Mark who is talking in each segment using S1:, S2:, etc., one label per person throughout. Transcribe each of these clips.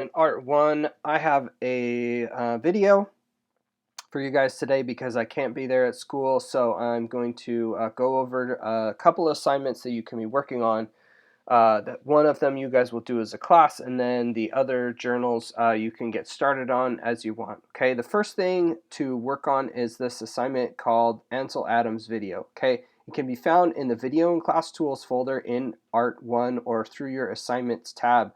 S1: In Art 1, I have a video for you guys today because I can't be there at school, so I'm going to go over a couple of assignments that you can be working on. That one of them you guys will do as a class, and then the other journals you can get started on as you want. Okay, the first thing to work on is this assignment called Ansel Adams Video. Okay, it can be found in the Video and Class Tools folder in Art 1 or through your Assignments tab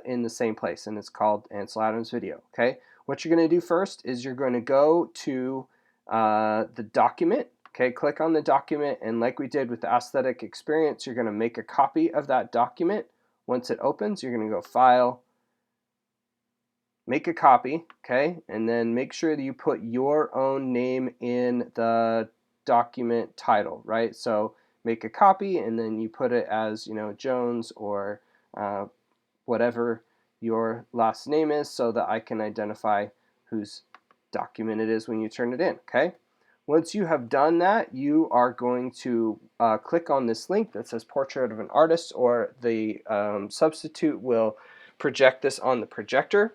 S1: in the same place, and it's called Ansel Adams Video. Okay, what you're going to do first is you're going to go to the document. Okay, click on the document, and like we did with the aesthetic experience, you're going to make a copy of that document. Once it opens, you're going to go File, make a copy, okay, and then make sure that you put your own name in the document title, right? So make a copy, and then you put it as, Jones or whatever your last name is, so that I can identify whose document it is when you turn it in, okay? Once you have done that, you are going to click on this link that says Portrait of an Artist, or the substitute will project this on the projector.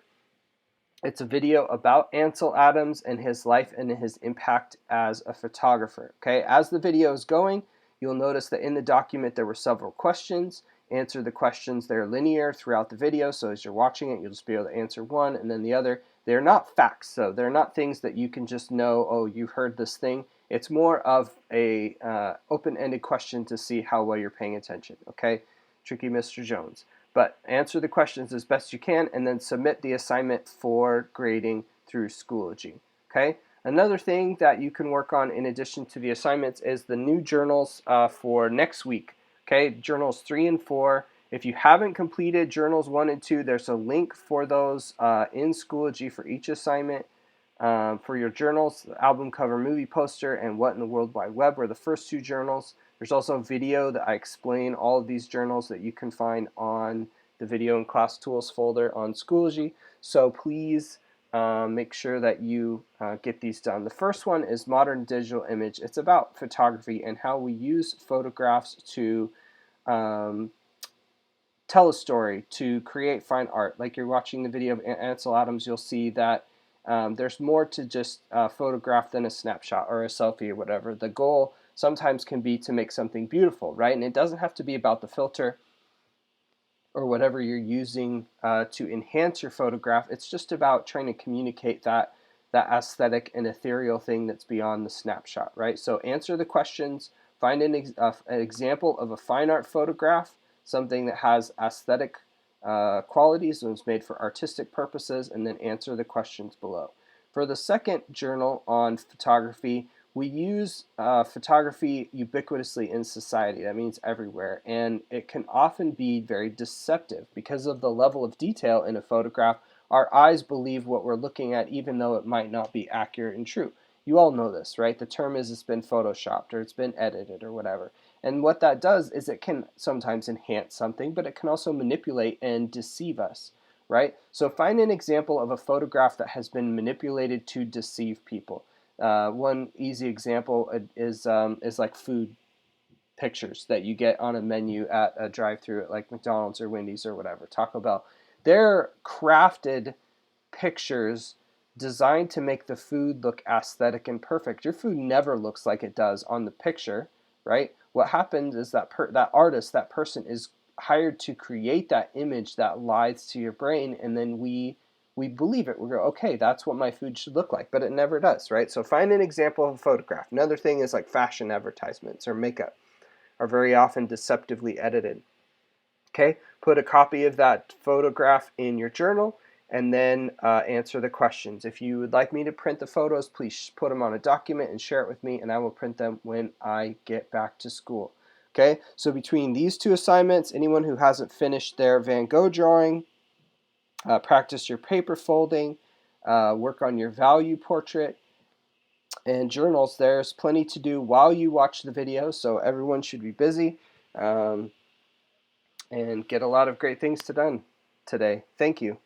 S1: It's a video about Ansel Adams and his life and his impact as a photographer. Okay, as the video is going, you'll notice that in the document there were several questions. Answer the questions. They're linear throughout the video, so as you're watching it, you'll just be able to answer one and then the other. They're not facts, so they're not things that you can just know, oh, you heard this thing. It's more of a open-ended question to see how well you're paying attention. Okay, tricky Mr. Jones. But answer the questions as best you can, and then submit the assignment for grading through Schoology. Okay. Another thing that you can work on in addition to the assignments is the new journals for next week. Okay, journals 3 and 4. If you haven't completed journals 1 and 2, there's a link for those in Schoology for each assignment. For your journals, the album cover, movie poster, and What in the World Wide Web were the first 2 journals. There's also a video that I explain all of these journals that you can find on the Video and Class Tools folder on Schoology. So please make sure that you get these done. The first one is Modern Digital Image. It's about photography and how we use photographs to tell a story, to create fine art. Like you're watching the video of Ansel Adams, you'll see that there's more to just photograph than a snapshot or a selfie or whatever. The goal sometimes can be to make something beautiful, right? And it doesn't have to be about the filter or whatever you're using to enhance your photograph. It's just about trying to communicate that aesthetic and ethereal thing that's beyond the snapshot, right? So answer the questions, find an example of a fine art photograph, something that has aesthetic qualities and was made for artistic purposes, and then answer the questions below. For the second journal on photography, we use photography ubiquitously in society. That means everywhere, and it can often be very deceptive because of the level of detail in a photograph. Our eyes believe what we're looking at even though it might not be accurate and true. You all know this, right? The term is it's been photoshopped or it's been edited or whatever. And what that does is it can sometimes enhance something, but it can also manipulate and deceive us, right? So find an example of a photograph that has been manipulated to deceive people. One easy example is like food pictures that you get on a menu at a drive-thru at like McDonald's or Wendy's or whatever, Taco Bell. They're crafted pictures designed to make the food look aesthetic and perfect. Your food never looks like it does on the picture, right? What happens is that that artist, that person is hired to create that image that lies to your brain, and then we believe it. We go, okay, that's what my food should look like, but it never does, right? So find an example of a photograph. Another thing is like fashion advertisements or makeup are very often deceptively edited. Okay, put a copy of that photograph in your journal, and then answer the questions. If you would like me to print the photos, please put them on a document and share it with me, and I will print them when I get back to school. Okay, so between these 2 assignments, anyone who hasn't finished their Van Gogh drawing, practice your paper folding, work on your value portrait, and journals, there's plenty to do while you watch the video, so everyone should be busy and get a lot of great things done today. Thank you.